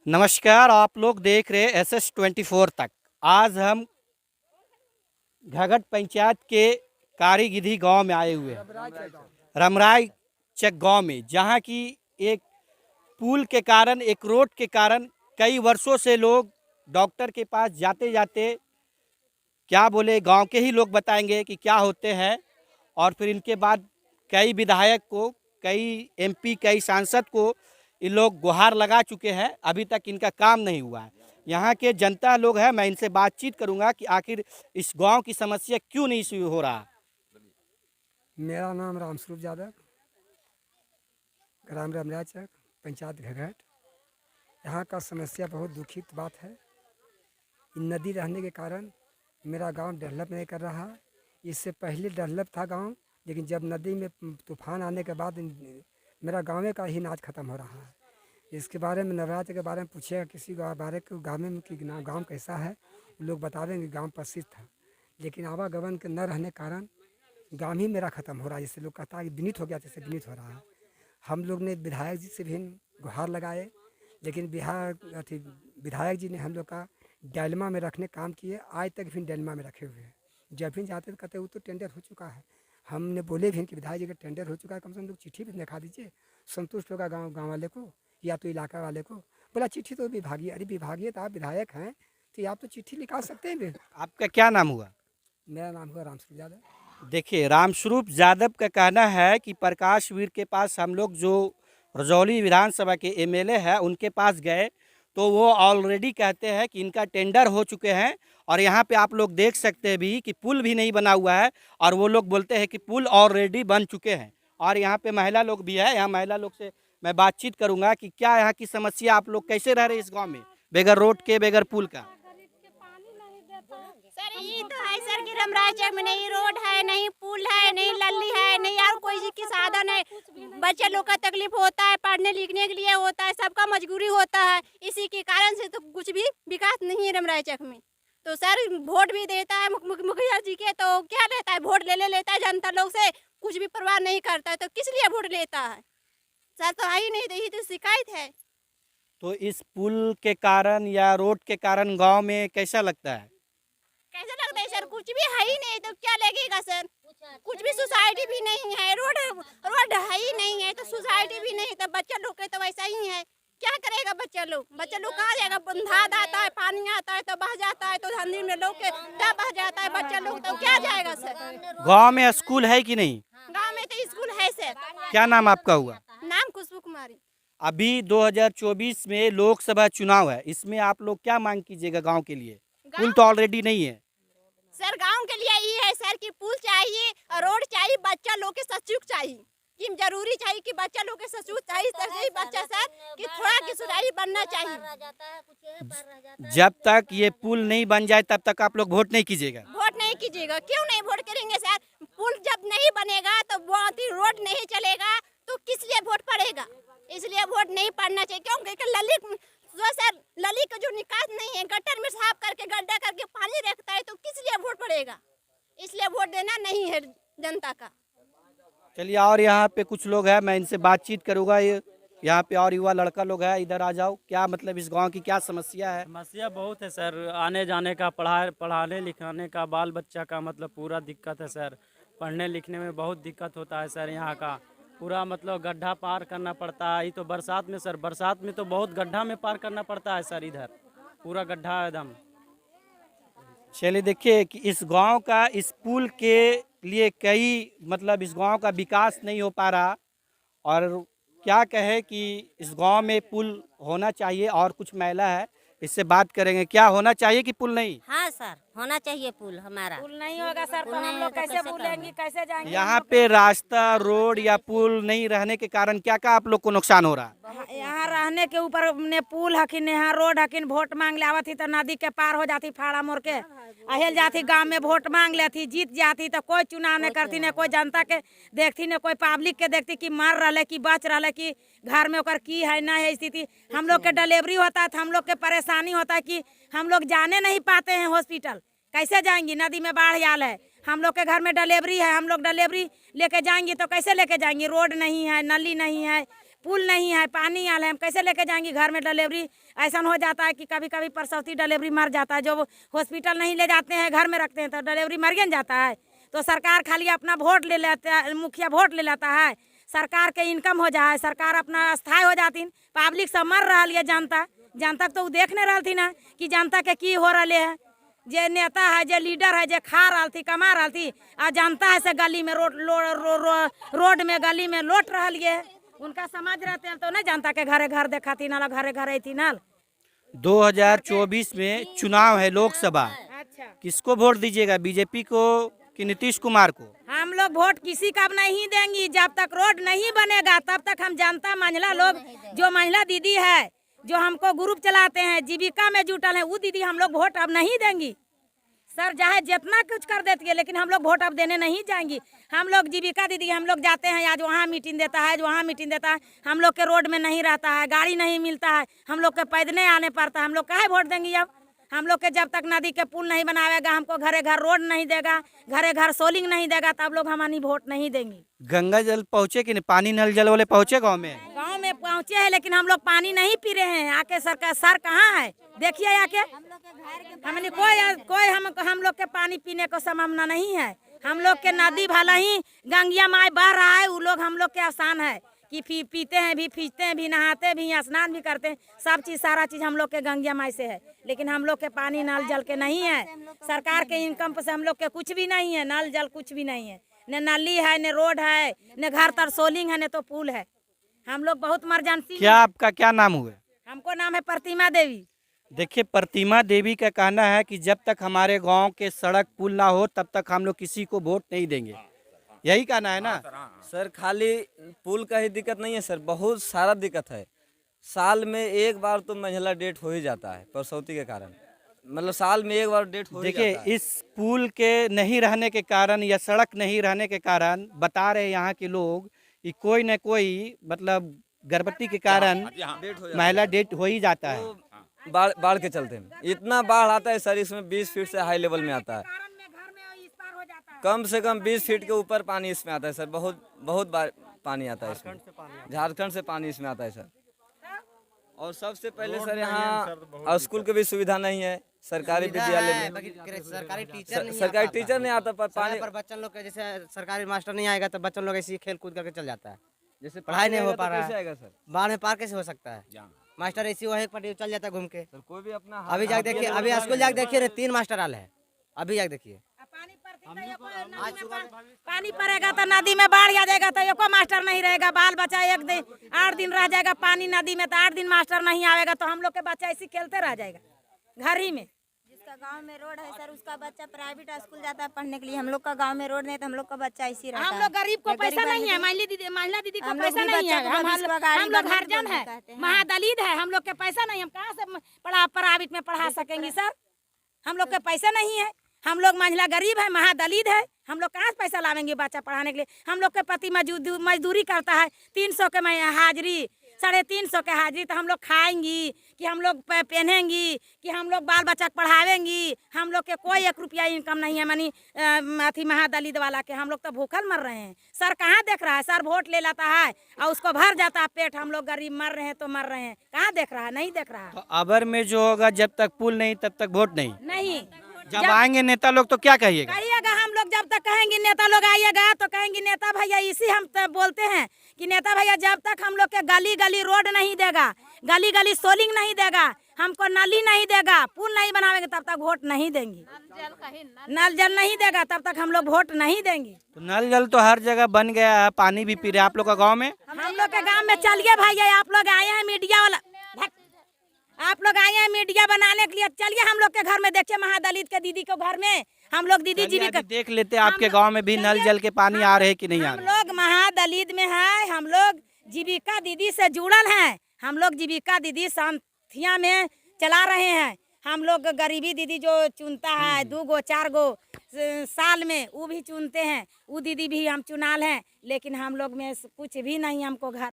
नमस्कार, आप लोग देख रहे हैं SS24 तक। आज हम घाघट पंचायत के कारीगिधी गांव में आए हुए हैं, रमराई चक गांव में, जहां की एक पुल के कारण, एक रोड के कारण कई वर्षों से लोग डॉक्टर के पास जाते जाते, क्या बोले, गांव के ही लोग बताएंगे कि क्या होते हैं। और फिर इनके बाद कई विधायक को, कई MP, कई सांसद को ये लोग गुहार लगा चुके हैं, अभी तक इनका काम नहीं हुआ है। यहाँ के जनता लोग हैं, मैं इनसे बातचीत करूंगा कि आखिर इस गांव की समस्या क्यों नहीं शुरू हो रहा। मेरा नाम रामस्वरूप यादव, ग्राम रमराचक, पंचायत घघट। यहाँ का समस्या बहुत दुखित बात है। नदी रहने के कारण मेरा गांव डेवलप नहीं कर रहा। इससे पहले डेवलप था गांव, लेकिन जब नदी में तूफान आने के बाद मेरा गांव का ही नाच खत्म हो रहा है। इसके बारे में नवरात्र के बारे में पूछेगा किसी बारे के गाँव में कि गाँव कैसा है, लोग बता देंगे गाँव प्रसिद्ध था। लेकिन आवागमन के न रहने के कारण गाँव ही मेरा ख़त्म हो रहा है। जिससे लोग कहता है कि विनीत हो गया, जैसे विनीत हो रहा है। हम लोग ने विधायक जी से भी गुहार लगाए, लेकिन विधायक जी ने हम लोग का डायलमा में रखने काम किए। आज तक भी डायलमा में रखे हुए हैं। जब भी जाते तो कहते वो तो टेंडर हो चुका है। हमने बोले भी कि विधायक जी का टेंडर हो चुका है, कम से कम लोग चिट्ठी भी दिखा दीजिए, संतुष्ट होगा गाँव वाले को या तो इलाका वाले को। बोला चिट्ठी तो विभागीय, अरे विभागीय तो आप विधायक हैं तो आप तो चिट्ठी लिखा सकते हैं। आपका क्या नाम हुआ? मेरा नाम हुआ रामस्वरूप यादव। देखिए, रामस्वरूप यादव का कहना है कि प्रकाश वीर के पास हम लोग, जो रजौली विधानसभा के MLA है, उनके पास गए तो वो ऑलरेडी कहते हैं कि इनका टेंडर हो चुके हैं। और यहाँ पे आप लोग देख सकते हैं भी कि पुल भी नहीं बना हुआ है, और वो लोग बोलते हैं कि पुल ऑलरेडी बन चुके हैं। और यहाँ पे महिला लोग भी है, यहाँ महिला लोग से मैं बातचीत करूँगा कि क्या यहाँ की समस्या, आप लोग कैसे रह रहे हैं इस गाँव में, बगैर रोड के, बगैर पुल का। सर यही तो है सर कि रमराचक में नहीं रोड है, नहीं पुल है, नहीं लल्ली है, नहीं और कोई चीज की साधन है। बच्चे लोग का तकलीफ होता है, पढ़ने लिखने के लिए होता है, सबका मजबूरी होता है। इसी के कारण से तो कुछ भी विकास नहीं है रमराचक में। तो सर वोट भी देता है मुखिया जी के, तो क्या लेता है, वोट ले लेता है जनता लोग से, कुछ भी परवाह नहीं करता है। तो किस लिए वोट लेता है सर? तो आई नहीं, यही तो शिकायत है। तो इस पुल के कारण या रोड के कारण गाँव में कैसा लगता है? कैसा लगता है सर? कुछ भी है ही नहीं तो क्या लगेगा सर? कुछ भी सोसाइटी भी नहीं है, रोड है ही नहीं है, तो सोसाइटी भी नहीं, तो बच्चा लोग के तो वैसा ही है। क्या करेगा बच्चा लोग कहाँ जाएगा? बंधाद आता है, पानी आता है तो बह जाता है, तो ठंडी में लोग के तब बह जाता है बच्चा लोग, तो क्या जाएगा सर? गांव में स्कूल है कि नहीं? गाँव में तो स्कूल है सर। क्या नाम आपका हुआ? नाम खुशबू कुमारी। अभी 2024 में लोकसभा चुनाव है, इसमें आप लोग क्या मांग कीजिएगा गांव के लिए? पुल तो ऑलरेडी नहीं है सर। गांव के लिए ये है सर कि पुल चाहिए, रोड चाहिए, बच्चा लोग के सचुक चाहिए, कि जरूरी चाहिए कि बच्चा लोग के सचुक चाहिए। सर बच्चा सर कि थोड़ा की सुधारी बनना चाहिए। जब तक ये पुल नहीं बन जाए तब तक आप लोग वोट नहीं कीजिएगा? वोट नहीं कीजिएगा? क्यों नहीं वोट करेंगे सर? पुल जब नहीं बनेगा तो रोड नहीं चलेगा, तो किस लिए वोट पड़ेगा? इसलिए वोट नहीं पड़ना चाहिए। क्योंकि लली का जो निकास नहीं है, गटर में साफ करके गड्ढा करके पानी रखता है, तो किस लिए वोट पड़ेगा? इसलिए वोट देना नहीं है जनता का। चलिए, और यहाँ पे कुछ लोग हैं, मैं इनसे बातचीत करूँगा। ये यहाँ पे और युवा लड़का लोग है, इधर आ जाओ। क्या मतलब इस गांव की क्या समस्या है? समस्या बहुत है सर, आने जाने का, पढ़ाने लिखाने का, बाल बच्चा का मतलब पूरा दिक्कत है सर। पढ़ने लिखने में बहुत दिक्कत होता है सर। यहाँ का पूरा मतलब गड्ढा पार करना पड़ता है। ये तो बरसात में सर, बरसात में तो बहुत गड्ढा में पार करना पड़ता है सर। इधर पूरा गड्ढा एकदम। चलिए, देखिए कि इस गांव का, इस पुल के लिए कई मतलब इस गांव का विकास नहीं हो पा रहा। और क्या कहे कि इस गांव में पुल होना चाहिए। और कुछ महिला है, इससे बात करेंगे। क्या होना चाहिए कि पुल नहीं? हाँ सर, होना चाहिए पुल। हमारा पुल नहीं होगा सर तो हम लोग कैसे बोलेंगे, कैसे जाएंगे? यहाँ पे रास्ता, रोड या पुल नहीं रहने के कारण क्या क्या आप लोग को नुकसान हो रहा है? यहाँ रहने के ऊपर ने पुल हकिन, यहाँ रोड हकिन, वोट मांग ले आवत थी तो नदी के पार हो जाती, फाड़ा मोड़ के अहिल जाती, गांव में वोट मांग लेती, जीत जाती, तो कोई चुनाव नहीं करती, न कोई जनता के देखती, न कोई पब्लिक के देखती कि मर रहा कि बच रहा कि घर में ओकर की है ना है स्थिति। हम लोग के डिलीवरी होता है तो हम लोग के परेशानी होता है कि हम लोग जाने नहीं पाते हैं हॉस्पिटल। कैसे जाएंगी? नदी में बाढ़ आल है, हम लोग के घर में डिलीवरी है, हम लोग डिलीवरी लेके जाएंगे तो कैसे लेके जाएंगे? रोड नहीं है, नली नहीं है, पुल नहीं है, पानी आल है, हम कैसे लेके जाएंगे घर में डिलीवरी। ऐसा हो जाता है कि कभी कभी प्रसवती डिलीवरी मर जाता है, जो हॉस्पिटल नहीं ले जाते हैं घर में रखते हैं तो डिलीवरी मर जाता है। तो सरकार खाली अपना वोट ले लेता है, मुखिया वोट ले लेता है, सरकार के इनकम हो जाए, सरकार अपना स्थायी हो जाती, पब्लिक सब मर रहा है। जनता तो उ देख नहीं रही थी ना कि जनता के की हो रहा है। जे नेता है, जे लीडर है, जे खा रही थी, कमा रही थी, आ जनता है से गली में रोड में गली में लौट रहा है। उनका समझ रहते हैं तो नहीं जनता के घरे घर देखा थी ना, घरे घरे थी ना। 2024 में चुनाव है लोकसभा, अच्छा, किसको वोट दीजिएगा, बीजेपी को कि नीतीश कुमार को? हम लोग वोट किसी का नहीं देंगी। जब तक रोड नहीं बनेगा तब तक हम जनता महिला लोग, जो महिला दीदी है जो हमको ग्रुप चलाते हैं, जीविका में जुटल है, वो दीदी हम लोग वोट अब नहीं देंगी। सर चाहे जितना कुछ कर देती है लेकिन हम लोग वोट अब देने नहीं जाएंगी। हम लोग जीविका दीदी हम लोग जाते हैं, आज वहाँ मीटिंग देता है, आज वहाँ मीटिंग देता है, हम लोग के रोड में नहीं रहता है, गाड़ी नहीं मिलता है, हम लोग के पैदल आने पड़ता है। हम लोग काहे वोट देंगे? अब हम लोग के जब तक नदी के पुल नहीं बनावेगा, हमको घरे घर रोड नहीं देगा, घरे घर सोलिंग नहीं देगा, तब लोग हमारी वोट नहीं देंगे। गंगा जल पहुँचे कि नहीं, पानी नल जल वाले पहुँचे गाँव में? गांव में पहुंचे हैं लेकिन हम लोग पानी नहीं पी रहे हैं। आके सरकार सर कहाँ है, देखिए आके। हमने कोई हम लोग के पानी पीने को संभावना नहीं है। हम लोग के नदी भला ही गंगिया माई बह रहा है, वो लोग हम लोग के आसान है कि पीते हैं भी, खींचते हैं भी, नहाते भी, स्नान भी करते हैं, सब चीज़ सारा चीज़ हम लोग के गंगिया माई से है। लेकिन हम लोग के पानी नल जल के नहीं है, सरकार के इनकम से हम लोग के कुछ भी नहीं है, नल जल कुछ भी नहीं है, न नाली है, न रोड है, न घर तर सोलिंग है, न तो पुल है। हम लोग बहुत इमरजेंसी। क्या आपका क्या नाम हुआ? हमको नाम है प्रतिमा देवी। देखिए, प्रतिमा देवी का कहना है कि जब तक हमारे गांव के सड़क पुल ना हो तब तक हम लोग किसी को वोट नहीं देंगे, यही कहना है ना? सर खाली पुल का ही दिक्कत नहीं है सर, बहुत सारा दिक्कत है। साल में एक बार तो महिला डेट हो ही जाता है प्रसूति के कारण, मतलब साल में एक बार डेट हो ही देखिए, जाता है। इस पुल के नहीं रहने के कारण या सड़क नहीं रहने के कारण बता रहे यहाँ के लोग कि कोई न कोई मतलब गर्भवती के कारण महिला डेट हो ही जाता है। तो बाढ़ के चलते इतना बाढ़ आता है सर, इसमें 20 फीट से हाई लेवल में आता है, कम से कम 20 फीट के ऊपर पानी इसमें आता है सर। बहुत बार पानी आता है इसमें, झारखंड से पानी इसमें आता है सर। और सबसे पहले सर यहाँ स्कूल की भी सुविधा नहीं है, सरकारी विद्यालय में सरकारी टीचर नहीं आता, पर पानी पर बच्चन लोग के जैसे सरकारी मास्टर नहीं आएगा तो बच्चन लोग ऐसे ही खेल कूद करके चल जाता है, जैसे पढ़ाई नहीं हो पा रहा है। सर बाढ़ में पार कैसे हो सकता है? मास्टर ऐसी वही पर चल जाता है घूम के। सर कोई भी अपना अभी जाके देखिए, अभी स्कूल जाके देखिए 3 मास्टर आल है, अभी जाके देखिए। पानी पड़ेगा तो नदी में बाढ़ आ जाएगा तो एको मास्टर नहीं रहेगा, बाल बच्चा 8 दिन रह जाएगा पानी नदी में, तो 8 दिन मास्टर नहीं आएगा तो हम लोग के बच्चा ऐसे खेलते रह जाएगा घर ही में। जिसका गांव में रोड है सर, उसका बच्चा प्राइवेट स्कूल जाता है पढ़ने के लिए। हम लोग का गांव में रोड नहीं तो हम लोग का बच्चा इसी रहता है। हम लोग गरीब को पैसा नहीं है, महिला दीदी को पैसा नहीं है, हम लोग हरजन है, महादलित है, हम लोग के पैसा नहीं, हम कहाँ से प्राइवेट में पढ़ा सकेंगे सर? हम लोग के पैसा नहीं है, हम लोग महिला गरीब है, महादलित है, हम लोग कहाँ से पैसा लावेंगे बच्चा पढ़ाने के लिए? हम लोग के पति मजदूरी करता है, 300 के हाजिरी, 350 के हाजिरी, तो हम लोग खाएंगी कि हम लोग पहनेंगी कि हम लोग बाल बच्चा पढ़ावेंगी? हम लोग के कोई 1 रुपया इनकम नहीं है, मानी अथी महादलित वाला के। हम लोग तो भूखल मर रहे हैं। सर कहाँ देख रहा है? सर वोट ले लेता है और उसको भर जाता है पेट। हम लोग गरीब मर रहे हैं तो मर रहे हैं, कहाँ देख रहा है? नहीं देख रहा है। तो अबर में जो होगा, जब तक पुल नहीं तब तक वोट नहीं। नहीं, जब आएंगे नेता लोग तो क्या कहिएगा? हम लोग जब तक कहेंगे नेता लोग आइएगा तो कहेंगे नेता भैया, इसी हम बोलते हैं कि नेता भैया जब तक हम लोग के गली गली रोड नहीं देगा, गली गली सोलिंग नहीं देगा, हमको नाली नहीं देगा, पुल नहीं बनावेंगे, तब तक वोट नहीं देंगे। नल जल नहीं देगा तब तक हम लोग वोट नहीं देंगे। तो नल जल तो हर जगह बन गया है, पानी भी पी रहे आप लोग का गाँव में? हम लोग के गाँव में चलिए भैया, आप लोग आए हैं मीडिया वाला, आप लोग आए हैं मीडिया बनाने के लिए, चलिए हम लोग के घर में देखिए, महादलित के दीदी के घर में हम लोग दीदी जीविका देख लेते हैं आपके गांव में भी नल जल के पानी आ रहे हैं कि नहीं आ हम रहे? लोग महादलित में है, हम लोग जीविका दीदी से जुड़ल हैं, हम लोग जीविका दीदी संथिया में चला रहे हैं। हम लोग गरीबी दीदी जो चुनता है 2 गो 4 गो साल में, वो भी चुनते हैं, वो दीदी भी हम चुनाल हैं, लेकिन हम लोग में कुछ भी नहीं हमको घर